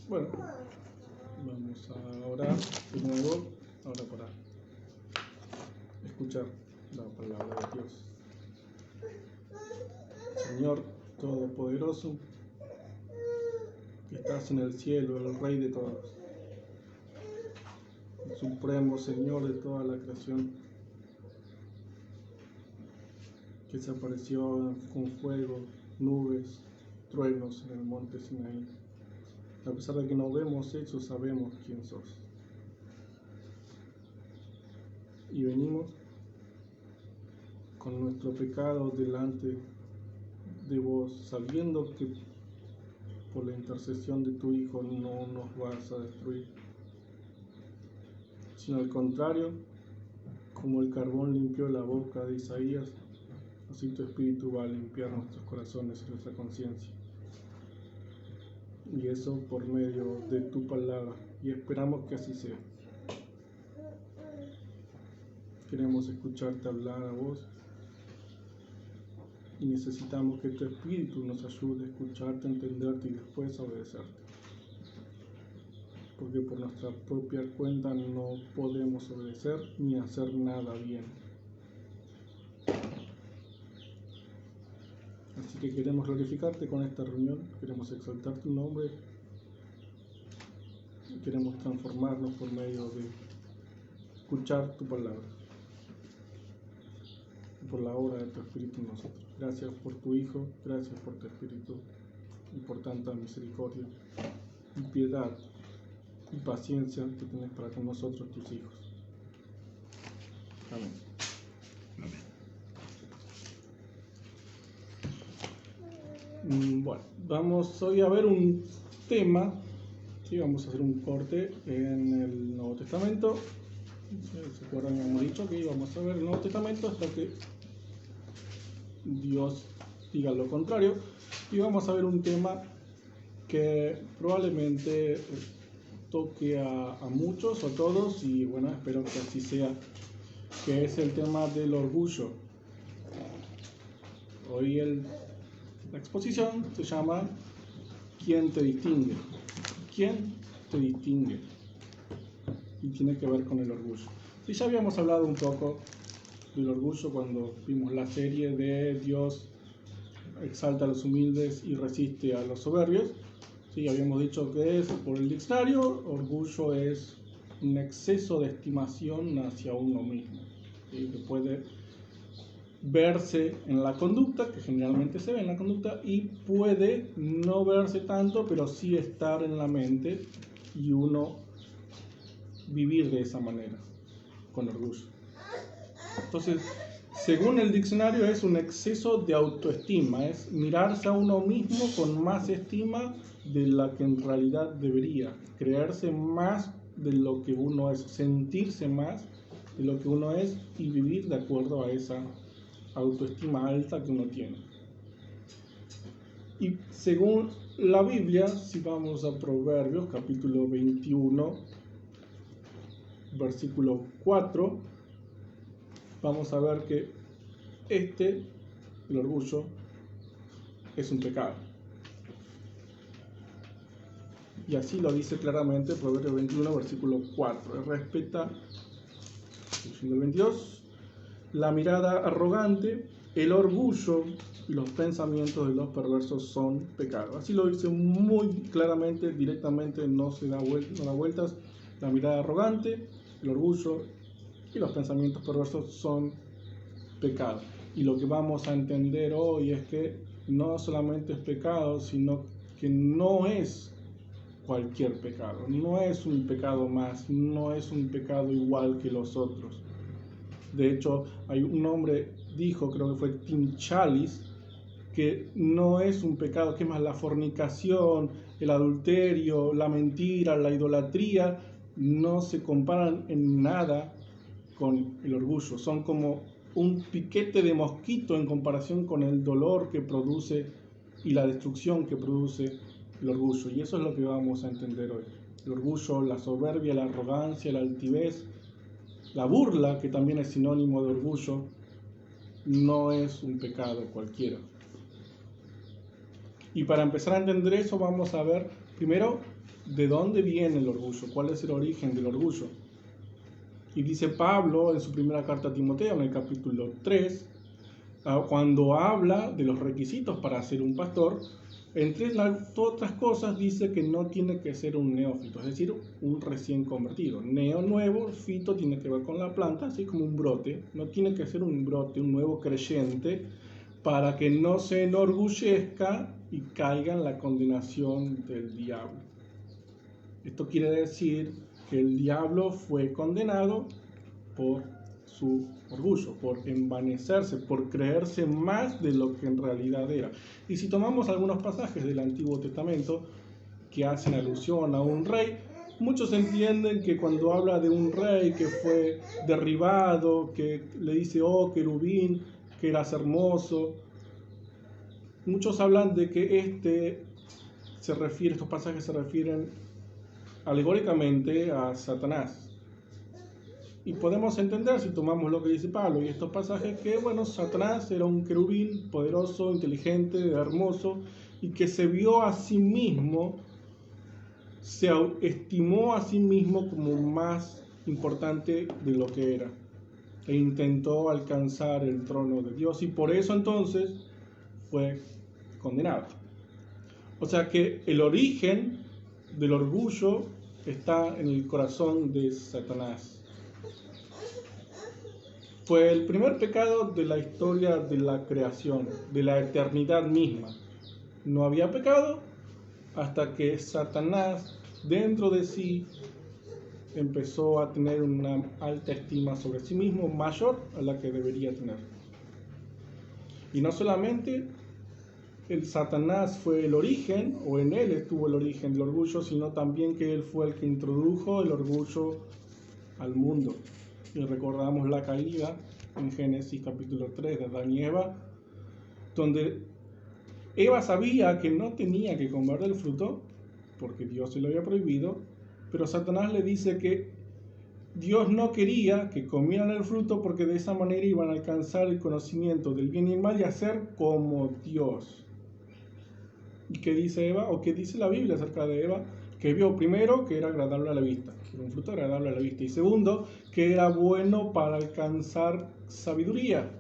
Bueno, vamos a orar de nuevo, ahora para escuchar la palabra de Dios. Señor Todopoderoso, que estás en el cielo, el Rey de todos, el Supremo Señor de toda la creación, que se apareció con fuego, nubes, truenos en el monte Sinaí. A pesar de que no vemos eso, sabemos quién sos. Y venimos con nuestro pecado delante de vos, sabiendo que por la intercesión de tu Hijo no nos vas a destruir, sino al contrario, como el carbón limpió la boca de Isaías, así tu Espíritu va a limpiar nuestros corazones y nuestra conciencia. Y eso por medio de tu palabra, y esperamos que así sea. Queremos escucharte hablar a vos y necesitamos que tu Espíritu nos ayude a escucharte, a entenderte y después a obedecerte. Porque por nuestra propia cuenta no podemos obedecer ni hacer nada bien. Así que queremos glorificarte con esta reunión, queremos exaltar tu nombre, y queremos transformarnos por medio de escuchar tu palabra, y por la obra de tu Espíritu en nosotros. Gracias por tu Hijo, gracias por tu Espíritu, y por tanta misericordia, y piedad, y paciencia que tienes para con nosotros, tus hijos. Amén. Bueno, vamos hoy a ver un tema, ¿sí? Vamos a hacer un corte en el Nuevo Testamento. ¿Se acuerdan? Hemos dicho que íbamos a ver el Nuevo Testamento hasta que Dios diga lo contrario. Y vamos a ver un tema que probablemente toque a muchos o todos, y bueno, espero que así sea, que es el tema del orgullo. Hoy la exposición se llama ¿Quién te distingue? ¿Quién te distingue? Y tiene que ver con el orgullo. Y ya habíamos hablado un poco del orgullo cuando vimos la serie de Dios exalta a los humildes y resiste a los soberbios. Sí, habíamos dicho que es, por el diccionario, orgullo es un exceso de estimación hacia uno mismo, ¿sí? Que puede verse en la conducta, que generalmente se ve en la conducta, y puede no verse tanto, pero sí estar en la mente y uno vivir de esa manera, con orgullo. Entonces, según el diccionario, es un exceso de autoestima, es mirarse a uno mismo con más estima de la que en realidad debería, creerse más de lo que uno es, sentirse más de lo que uno es y vivir de acuerdo a esa autoestima alta que uno tiene. Y según la Biblia, si vamos a Proverbios capítulo 21, versículo 4, vamos a ver que el orgullo, es un pecado. Y así lo dice claramente Proverbios 21, versículo 4. Respeta, el 22, la mirada arrogante, el orgullo y los pensamientos de los perversos son pecados. Así lo dice muy claramente, directamente, no da vueltas. La mirada arrogante, el orgullo y los pensamientos perversos son pecados. Y lo que vamos a entender hoy es que no solamente es pecado, sino que no es cualquier pecado. No es un pecado más, no es un pecado igual que los otros. De hecho, hay un hombre dijo, creo que fue Tim Challies, que no es un pecado, que es más la fornicación, el adulterio, la mentira, la idolatría, no se comparan en nada con el orgullo. Son como un piquete de mosquito en comparación con el dolor que produce y la destrucción que produce el orgullo. Y eso es lo que vamos a entender hoy. El orgullo, la soberbia, la arrogancia, la altivez, la burla, que también es sinónimo de orgullo, no es un pecado cualquiera. Y para empezar a entender eso, vamos a ver primero ¿de dónde viene el orgullo? ¿Cuál es el origen del orgullo? Y dice Pablo en su primera carta a Timoteo, en el capítulo 3, cuando habla de los requisitos para ser un pastor, entre otras cosas dice que no tiene que ser un neófito, es decir, un recién convertido. Neo, nuevo, fito tiene que ver con la planta, así como un brote. No tiene que ser un brote, un nuevo creyente, para que no se enorgullezca y caiga en la condenación del diablo. Esto quiere decir que el diablo fue condenado por su orgullo, por envanecerse, por creerse más de lo que en realidad era. Y si tomamos algunos pasajes del Antiguo Testamento que hacen alusión a un rey, muchos entienden que cuando habla de un rey que fue derribado, que le dice, oh querubín, que eras hermoso, muchos hablan de que estos pasajes se refieren alegóricamente a Satanás. Y podemos entender, si tomamos lo que dice Pablo y estos pasajes, que Satanás era un querubín poderoso, inteligente, hermoso, y que se vio a sí mismo, se estimó a sí mismo como más importante de lo que era, e intentó alcanzar el trono de Dios, y por eso entonces fue condenado. O sea que el origen del orgullo está en el corazón de Satanás. Fue el primer pecado de la historia de la creación, de la eternidad misma. No había pecado hasta que Satanás dentro de sí empezó a tener una alta estima sobre sí mismo, mayor a la que debería tener. Y no solamente el Satanás fue el origen, o en él estuvo el origen del orgullo, sino también que él fue el que introdujo el orgullo al mundo. Y recordamos la caída en Génesis capítulo 3 de Adán y Eva, donde Eva sabía que no tenía que comer del fruto, porque Dios se lo había prohibido, pero Satanás le dice que Dios no quería que comieran el fruto porque de esa manera iban a alcanzar el conocimiento del bien y el mal y a ser como Dios. ¿Y qué dice Eva? ¿O qué dice la Biblia acerca de Eva? Que vio primero que era agradable a la vista, que era un fruto agradable a la vista, y segundo, que era bueno para alcanzar sabiduría.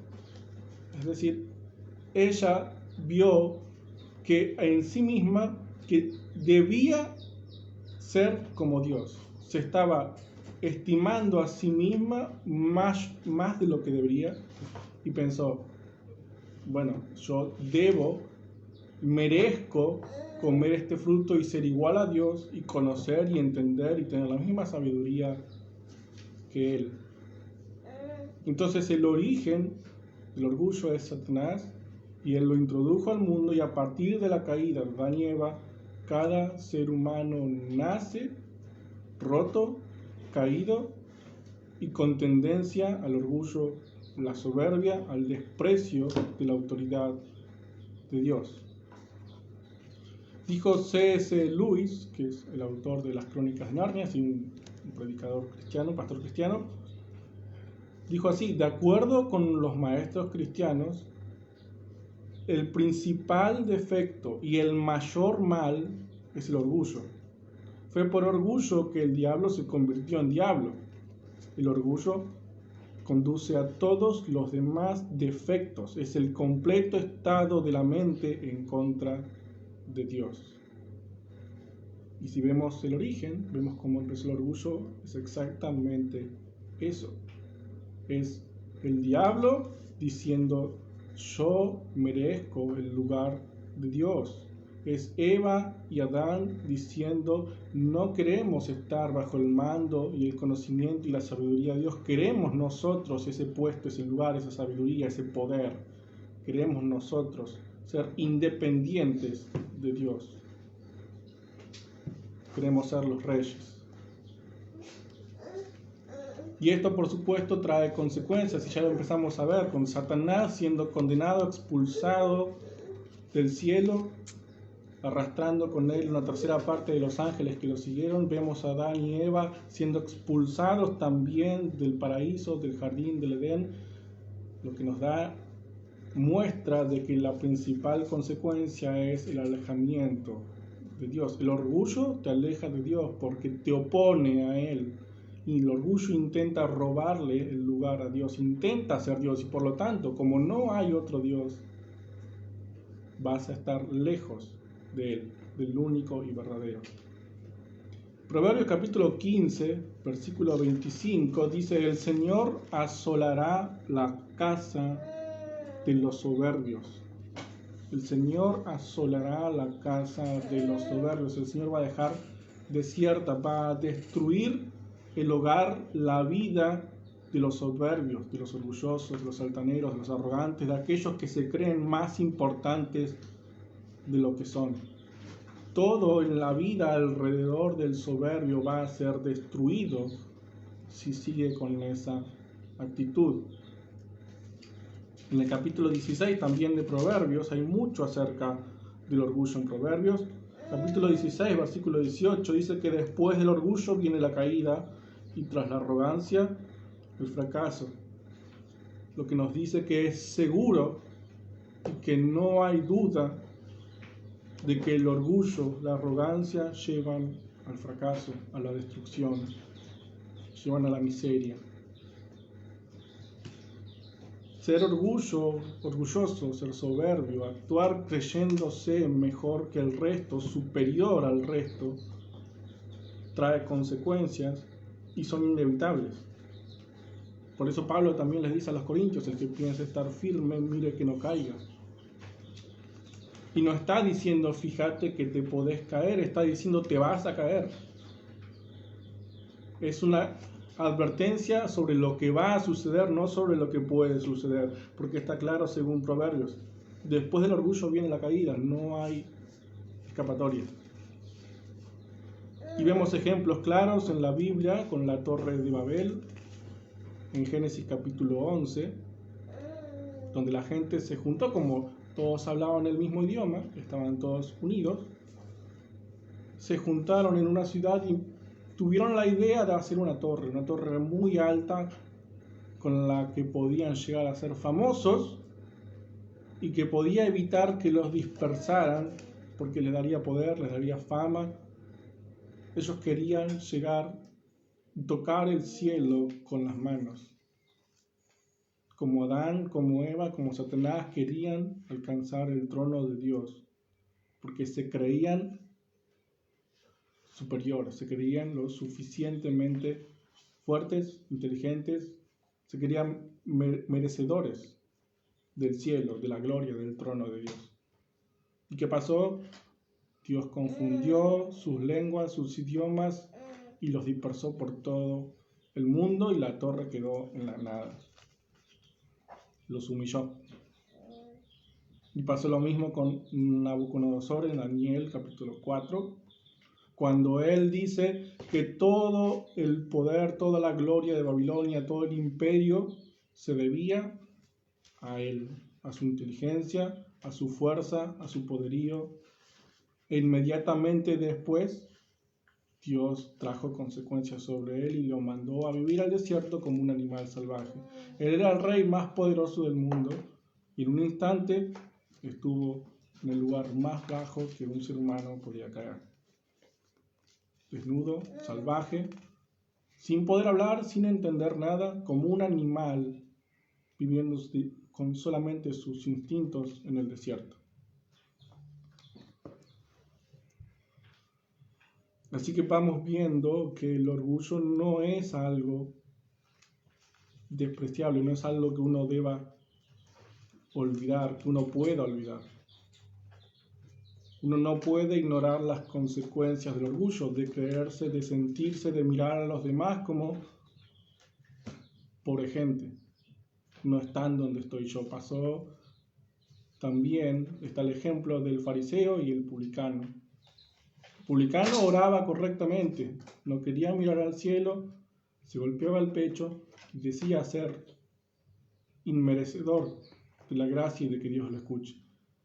Es decir, ella vio que en sí misma que debía ser como Dios. Se estaba estimando a sí misma más de lo que debería y pensó, yo merezco comer este fruto y ser igual a Dios y conocer y entender y tener la misma sabiduría que Él. Entonces el origen del orgullo es Satanás y Él lo introdujo al mundo, y a partir de la caída de Adán y Eva, cada ser humano nace roto, caído y con tendencia al orgullo, la soberbia, al desprecio de la autoridad de Dios. Dijo C.S. Lewis, que es el autor de las Crónicas de Narnia, y un predicador cristiano, un pastor cristiano, dijo así: de acuerdo con los maestros cristianos, el principal defecto y el mayor mal es el orgullo. Fue por orgullo que el diablo se convirtió en diablo. El orgullo conduce a todos los demás defectos. Es el completo estado de la mente en contra de Dios. Y si vemos el origen, vemos cómo empezó el orgullo, es exactamente eso. Es el diablo diciendo, yo merezco el lugar de Dios. Es Eva y Adán diciendo, no queremos estar bajo el mando y el conocimiento y la sabiduría de Dios. Queremos nosotros ese puesto, ese lugar, esa sabiduría, ese poder. Queremos nosotros ser independientes de Dios. Queremos ser los reyes. Y esto, por supuesto, trae consecuencias, y ya lo empezamos a ver, con Satanás siendo condenado, expulsado del cielo, arrastrando con él una tercera parte de los ángeles que lo siguieron. Vemos a Adán y Eva siendo expulsados también del paraíso, del jardín del Edén, lo que nos da muestra de que la principal consecuencia es el alejamiento de Dios. El orgullo te aleja de Dios porque te opone a Él. Y el orgullo intenta robarle el lugar a Dios, intenta ser Dios. Y por lo tanto, como no hay otro Dios, vas a estar lejos de Él, del único y verdadero. Proverbios capítulo 15, versículo 25, dice: el Señor asolará la casa de los soberbios. El Señor asolará la casa de los soberbios. El Señor va a dejar desierta, va a destruir el hogar, la vida de los soberbios, de los orgullosos, de los altaneros, de los arrogantes, de aquellos que se creen más importantes de lo que son. Todo en la vida alrededor del soberbio va a ser destruido si sigue con esa actitud. En el capítulo 16 también de Proverbios hay mucho acerca del orgullo en Proverbios. Capítulo 16, versículo 18 dice que después del orgullo viene la caída y tras la arrogancia el fracaso. Lo que nos dice que es seguro y que no hay duda de que el orgullo, la arrogancia llevan al fracaso, a la destrucción, llevan a la miseria. Ser orgulloso, ser soberbio, actuar creyéndose mejor que el resto, superior al resto, trae consecuencias y son inevitables. Por eso Pablo también les dice a los corintios: el que piense estar firme, mire que no caiga. Y no está diciendo fíjate que te podés caer, está diciendo te vas a caer. Es una advertencia sobre lo que va a suceder, no sobre lo que puede suceder, porque está claro según Proverbios: después del orgullo viene la caída, no hay escapatoria. Y vemos ejemplos claros en la Biblia con la Torre de Babel, en Génesis capítulo 11, donde la gente se juntó, como todos hablaban el mismo idioma, estaban todos unidos, se juntaron en una ciudad y tuvieron la idea de hacer una torre muy alta con la que podían llegar a ser famosos y que podía evitar que los dispersaran porque les daría poder, les daría fama. Ellos querían llegar y tocar el cielo con las manos. Como Adán, como Eva, como Satanás querían alcanzar el trono de Dios porque se creían superiores, se creían lo suficientemente fuertes, inteligentes, se creían merecedores del cielo, de la gloria, del trono de Dios. ¿Y qué pasó? Dios confundió sus lenguas, sus idiomas y los dispersó por todo el mundo y la torre quedó en la nada. Los humilló. Y pasó lo mismo con Nabucodonosor en Daniel capítulo 4, cuando él dice que todo el poder, toda la gloria de Babilonia, todo el imperio se debía a él, a su inteligencia, a su fuerza, a su poderío. E inmediatamente después, Dios trajo consecuencias sobre él y lo mandó a vivir al desierto como un animal salvaje. Él era el rey más poderoso del mundo y en un instante estuvo en el lugar más bajo que un ser humano podía caer. Desnudo, salvaje, sin poder hablar, sin entender nada, como un animal viviendo con solamente sus instintos en el desierto. Así que vamos viendo que el orgullo no es algo despreciable, no es algo que uno deba olvidar, que uno pueda olvidar. Uno no puede ignorar las consecuencias del orgullo, de creerse, de sentirse, de mirar a los demás como pobre gente. No están donde estoy yo. Pasó también, está el ejemplo del fariseo y el publicano. El publicano oraba correctamente, no quería mirar al cielo, se golpeaba el pecho y decía ser inmerecedor de la gracia y de que Dios lo escuche.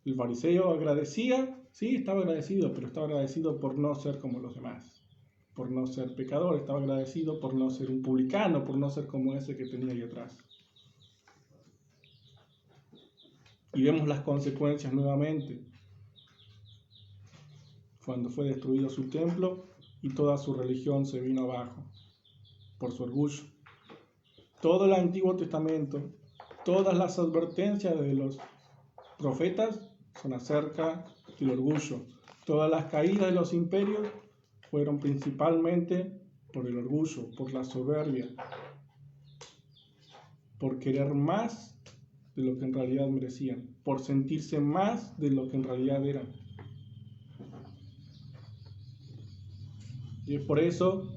El fariseo agradecía, sí, estaba agradecido, pero estaba agradecido por no ser como los demás, por no ser pecador, estaba agradecido por no ser un publicano, por no ser como ese que tenía ahí atrás. Y vemos las consecuencias nuevamente. cuando fue destruido su templo y toda su religión se vino abajo por su orgullo. Todo el Antiguo Testamento, todas las advertencias de los profetas son acerca del orgullo. Todas las caídas de los imperios fueron principalmente por el orgullo, por la soberbia, por querer más de lo que en realidad merecían, por sentirse más de lo que en realidad eran. Y es por eso,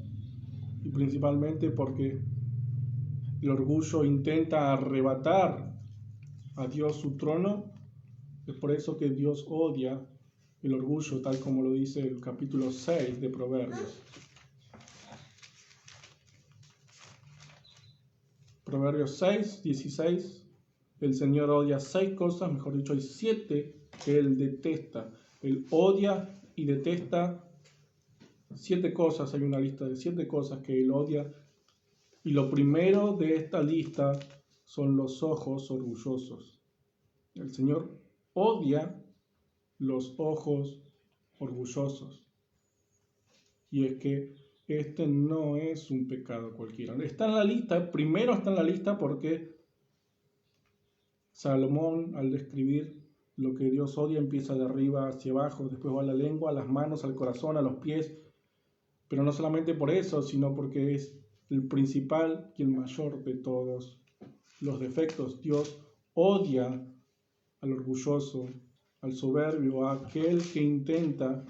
y principalmente porque el orgullo intenta arrebatar a Dios su trono, es por eso que Dios odia el orgullo, tal como lo dice el capítulo 6 de Proverbios. Proverbios 6, 16. El Señor odia 6 cosas, mejor dicho, hay 7 que Él detesta. Él odia y detesta 7 cosas, hay una lista de 7 cosas que Él odia. Y lo primero de esta lista son los ojos orgullosos. El Señor odia los ojos orgullosos. Y es que este no es un pecado cualquiera. Está en la lista, primero está en la lista porque Salomón, al describir lo que Dios odia, empieza de arriba hacia abajo, después va a la lengua, a las manos, al corazón, a los pies. Pero no solamente por eso, sino porque es el principal y el mayor de todos los defectos. Dios odia al orgulloso, al soberbio, a aquel que intenta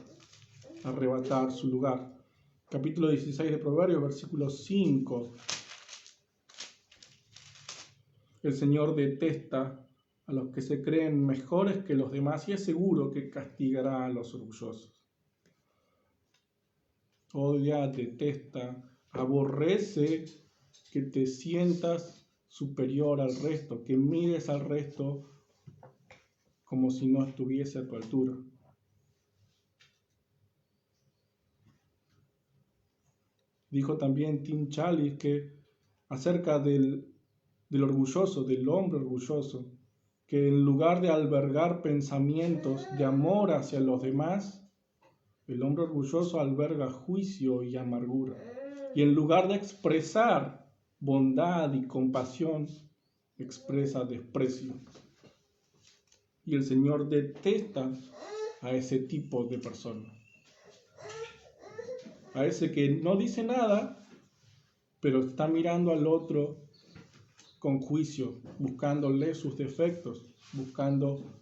arrebatar su lugar. Capítulo 16 de Proverbios, versículo 5. El Señor detesta a los que se creen mejores que los demás y es seguro que castigará a los orgullosos. Odia, detesta, aborrece que te sientas superior al resto, que mires al resto como si no estuviese a tu altura. Dijo también Tim Challies que acerca del orgulloso, del hombre orgulloso, que en lugar de albergar pensamientos de amor hacia los demás, el hombre orgulloso alberga juicio y amargura. Y en lugar de expresar bondad y compasión, expresa desprecio. Y el Señor detesta a ese tipo de persona. A ese que no dice nada, pero está mirando al otro con juicio, buscándole sus defectos, buscando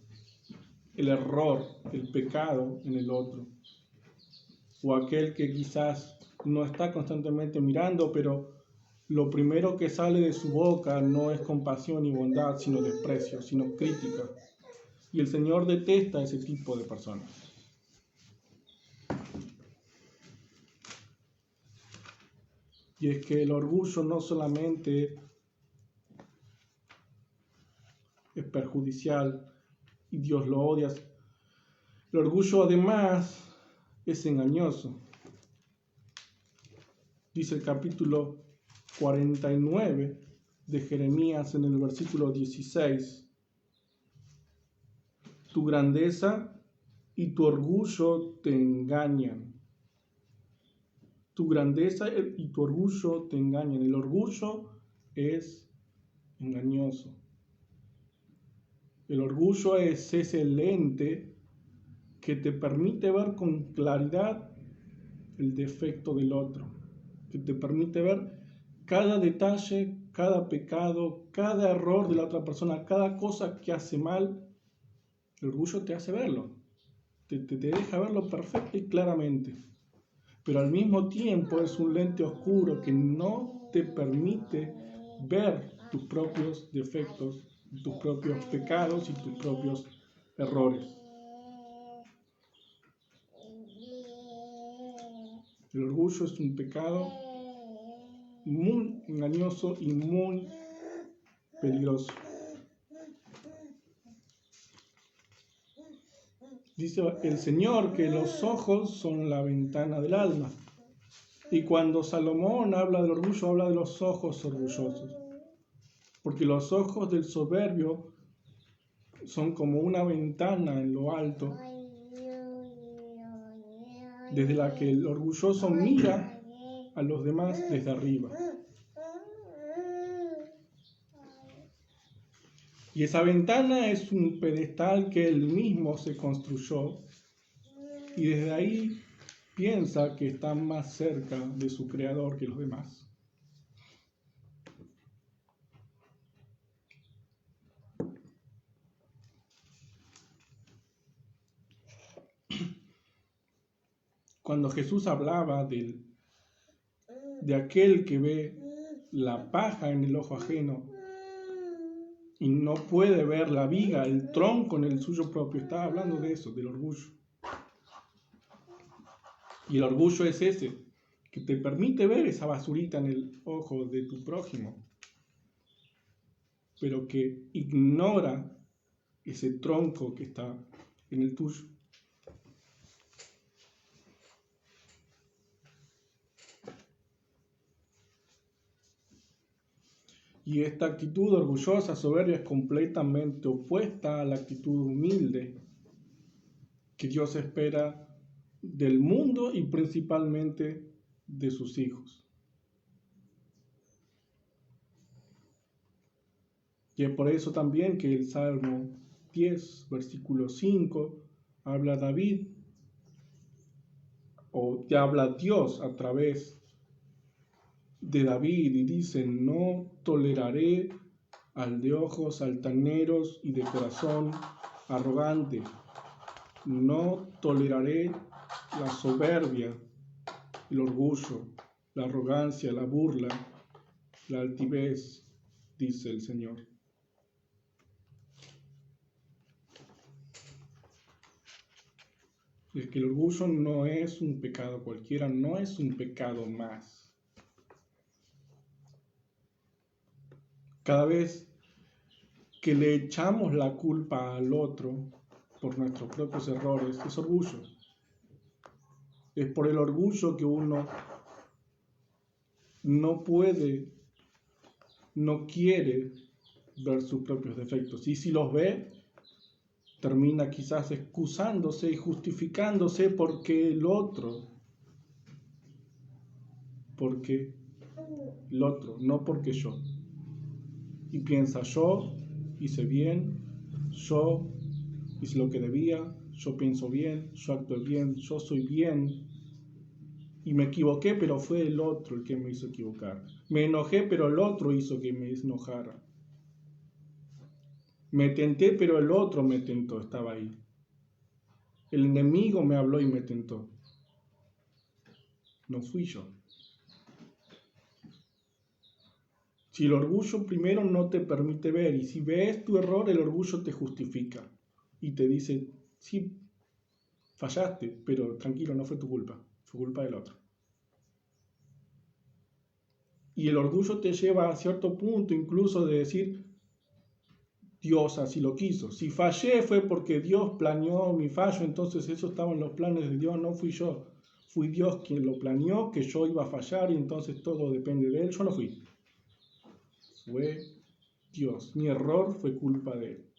el error, el pecado en el otro. O aquel que quizás no está constantemente mirando, pero lo primero que sale de su boca no es compasión y bondad, sino desprecio, sino crítica. Y el Señor detesta a ese tipo de personas. Y es que el orgullo no solamente es perjudicial y Dios lo odia, el orgullo además es engañoso. Dice el capítulo 49 de Jeremías en el versículo 16: tu grandeza y tu orgullo te engañan. Tu grandeza y tu orgullo te engañan. El orgullo es engañoso. El orgullo es ese lente que te permite ver con claridad el defecto del otro, que te permite ver cada detalle, cada pecado, cada error de la otra persona, cada cosa que hace mal. El orgullo te hace verlo, te deja verlo perfecto y claramente, pero al mismo tiempo es un lente oscuro que no te permite ver tus propios defectos, tus propios pecados y tus propios errores. El orgullo es un pecado muy engañoso y muy peligroso. Dice el Señor que los ojos son la ventana del alma. Y cuando Salomón habla del orgullo, habla de los ojos orgullosos. Porque los ojos del soberbio son como una ventana en lo alto desde la que el orgulloso mira a los demás desde arriba. Y esa ventana es un pedestal que él mismo se construyó y desde ahí piensa que está más cerca de su creador que los demás. Cuando Jesús hablaba de aquel que ve la paja en el ojo ajeno y no puede ver la viga, el tronco en el suyo propio, estaba hablando de eso, del orgullo. Y el orgullo es ese, que te permite ver esa basurita en el ojo de tu prójimo, pero que ignora ese tronco que está en el tuyo. Y esta actitud orgullosa, soberbia, es completamente opuesta a la actitud humilde que Dios espera del mundo y principalmente de sus hijos. Y es por eso también que el Salmo 10, versículo 5, habla David, o te habla Dios a través de David y dice: no toleraré al de ojos altaneros y de corazón arrogante, no toleraré la soberbia, el orgullo, la arrogancia, la burla, la altivez, dice el Señor. Es que el orgullo no es un pecado cualquiera, no es un pecado más. Cada vez que le echamos la culpa al otro por nuestros propios errores, es orgullo. Es por el orgullo que uno no puede, no quiere ver sus propios defectos. Y si los ve, termina quizás excusándose y justificándose porque el otro, no porque yo. Y piensa: yo hice bien, yo hice lo que debía, yo pienso bien, yo actúo bien, yo soy bien. Y me equivoqué, pero fue el otro el que me hizo equivocar. Me enojé, pero el otro hizo que me enojara. Me tenté, pero el otro me tentó, estaba ahí. El enemigo me habló y me tentó. No fui yo. Si el orgullo primero no te permite ver, y si ves tu error, el orgullo te justifica y te dice: sí, fallaste, pero tranquilo, no fue tu culpa, fue culpa del otro. Y el orgullo te lleva a cierto punto incluso de decir: Dios así lo quiso. Si fallé fue porque Dios planeó mi fallo, entonces eso estaba en los planes de Dios, no fui yo. Fui Dios quien lo planeó, que yo iba a fallar y entonces todo depende de Él. Yo no fui. Fue Dios. Mi error fue culpa de Él.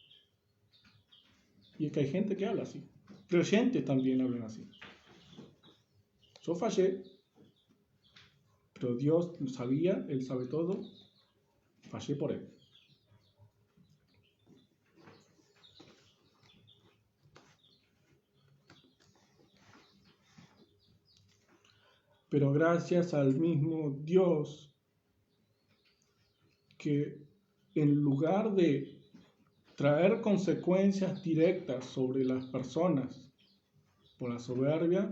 Y es que hay gente que habla así. Creyentes también hablan así. Yo fallé, pero Dios lo sabía, Él sabe todo. Fallé por Él. Pero gracias al mismo Dios que, en lugar de traer consecuencias directas sobre las personas por la soberbia,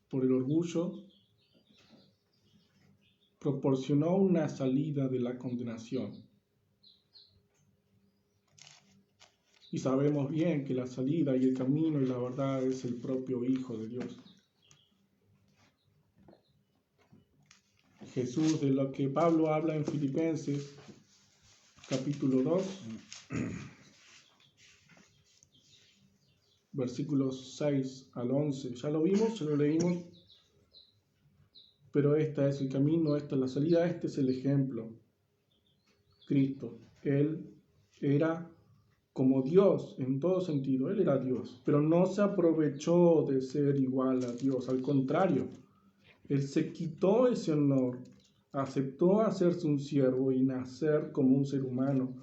por el orgullo, proporcionó una salida de la condenación. Y sabemos bien que la salida y el camino y la verdad es el propio Hijo de Dios. Jesús, de lo que Pablo habla en Filipenses, capítulo 2, versículos 6 al 11. Ya lo vimos, ya lo leímos, pero este es el camino, esta es la salida, este es el ejemplo. Cristo, Él era como Dios en todo sentido. Él era Dios, pero no se aprovechó de ser igual a Dios. Al contrario, Él se quitó ese honor, aceptó hacerse un siervo y nacer como un ser humano,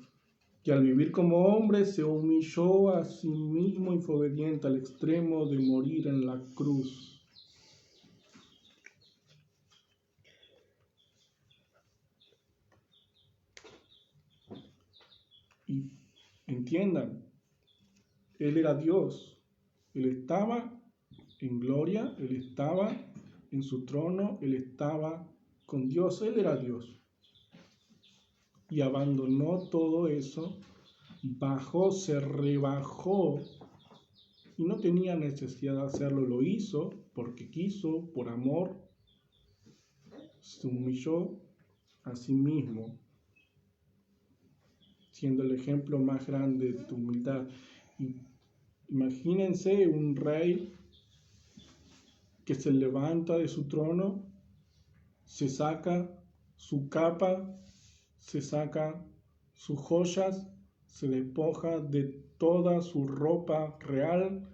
que al vivir como hombre se humilló a sí mismo y fue obediente al extremo de morir en la cruz. Y entiendan, Él era Dios, Él estaba en gloria, Él estaba en su trono, Él estaba con Dios, Él era Dios. Y abandonó todo eso, bajó, se rebajó y no tenía necesidad de hacerlo, lo hizo porque quiso, por amor, se humilló a sí mismo, siendo el ejemplo más grande de tu humildad. Y imagínense un rey que se levanta de su trono, se saca su capa, se saca sus joyas, se despoja de toda su ropa real,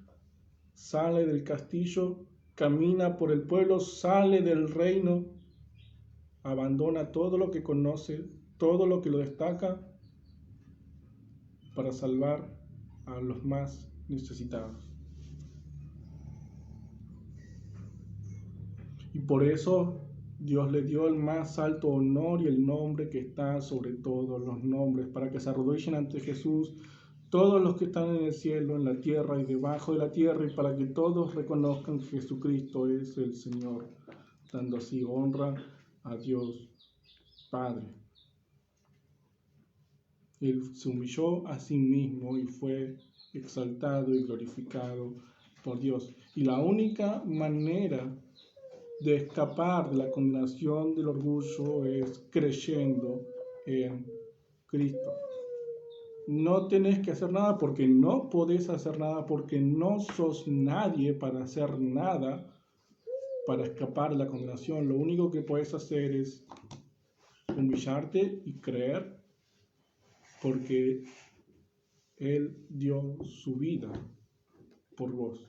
sale del castillo, camina por el pueblo, sale del reino, abandona todo lo que conoce, todo lo que lo destaca, para salvar a los más necesitados. Y por eso Dios le dio el más alto honor y el nombre que está sobre todos los nombres, para que se arrodillen ante Jesús todos los que están en el cielo, en la tierra y debajo de la tierra, y para que todos reconozcan que Jesucristo es el Señor, dando así honra a Dios Padre. Él se humilló a sí mismo y fue exaltado y glorificado por Dios. Y la única manera de escapar de la condenación del orgullo es creyendo en Cristo. No tenés que hacer nada porque no podés hacer nada, porque no sos nadie para hacer nada para escapar de la condenación. Lo único que puedes hacer es humillarte y creer, porque Él dio su vida por vos.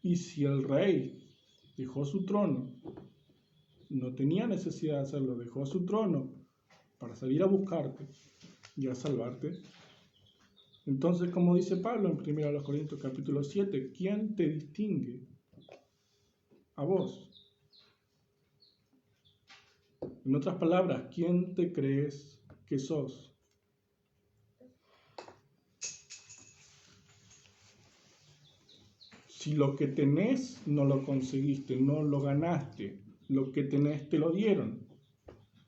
Y si el rey dejó su trono, no tenía necesidad de hacerlo, dejó su trono para salir a buscarte y a salvarte. Entonces, como dice Pablo en 1 Corintios capítulo 7, ¿quién te distingue? A vos. En otras palabras, ¿quién te crees que sos? Si lo que tenés no lo conseguiste, no lo ganaste, lo que tenés te lo dieron.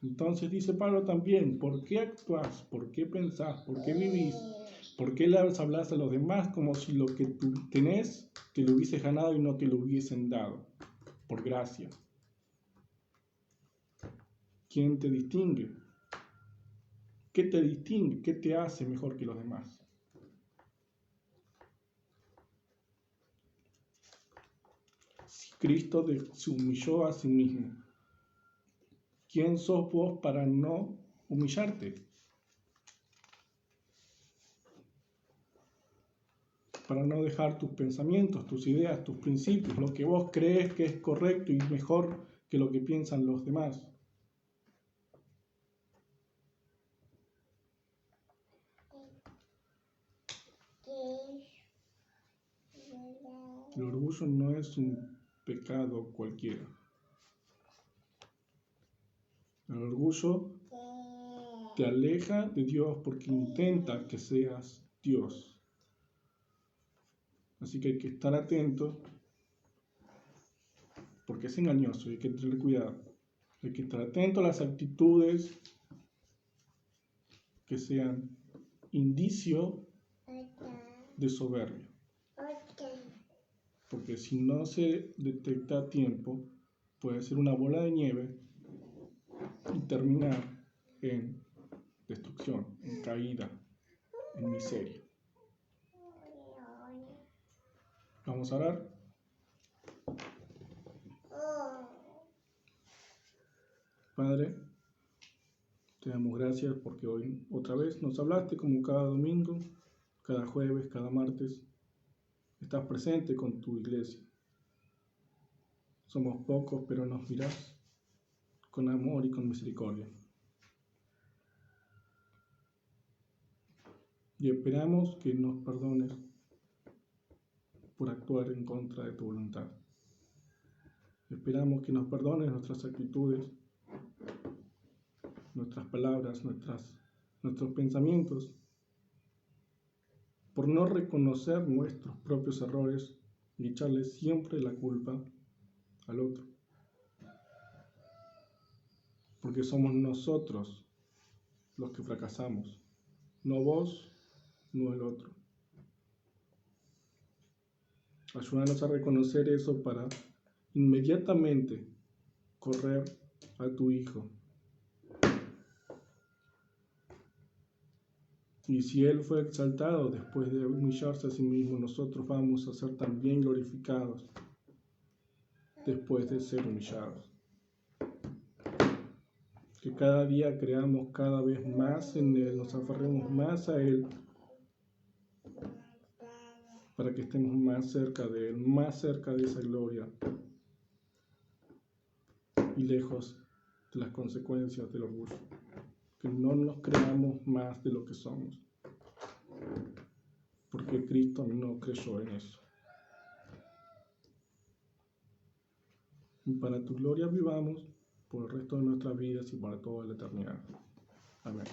Entonces dice Pablo también, ¿por qué actuás? ¿Por qué pensás? ¿Por qué vivís? ¿Por qué les hablas a los demás como si lo que tú tenés te lo hubieses ganado y no te lo hubiesen dado? Por gracia. ¿Quién te distingue? ¿Qué te distingue? ¿Qué te hace mejor que los demás? Si Cristo se humilló a sí mismo, ¿quién sos vos para no humillarte? Para no dejar tus pensamientos, tus ideas, tus principios, lo que vos crees que es correcto y mejor que lo que piensan los demás. El orgullo no es un pecado cualquiera. El orgullo te aleja de Dios porque intenta que seas Dios. Así que hay que estar atento porque es engañoso y hay que tener cuidado. Hay que estar atento a las actitudes que sean indicio de soberbia. Porque si no se detecta a tiempo, puede ser una bola de nieve y terminar en destrucción, en caída, en miseria. Vamos a orar. Padre, gracias porque hoy otra vez nos hablaste como cada domingo, cada jueves, cada martes. Estás presente con tu iglesia. Somos pocos, pero nos mirás con amor y con misericordia. Y esperamos que nos perdones por actuar en contra de tu voluntad. Esperamos que nos perdones nuestras actitudes, nuestras palabras, nuestros pensamientos, por no reconocer nuestros propios errores y echarle siempre la culpa al otro. Porque somos nosotros los que fracasamos, no vos, no el otro. Ayúdanos a reconocer eso para inmediatamente correr a tu Hijo. Y si Él fue exaltado después de humillarse a sí mismo, nosotros vamos a ser también glorificados después de ser humillados. Que cada día creamos cada vez más en Él, nos aferremos más a Él, para que estemos más cerca de Él, más cerca de esa gloria y lejos de las consecuencias del orgullo. Que no nos creamos más de lo que somos, porque Cristo no creyó en eso. Y para tu gloria vivamos por el resto de nuestras vidas y para toda la eternidad. Amén.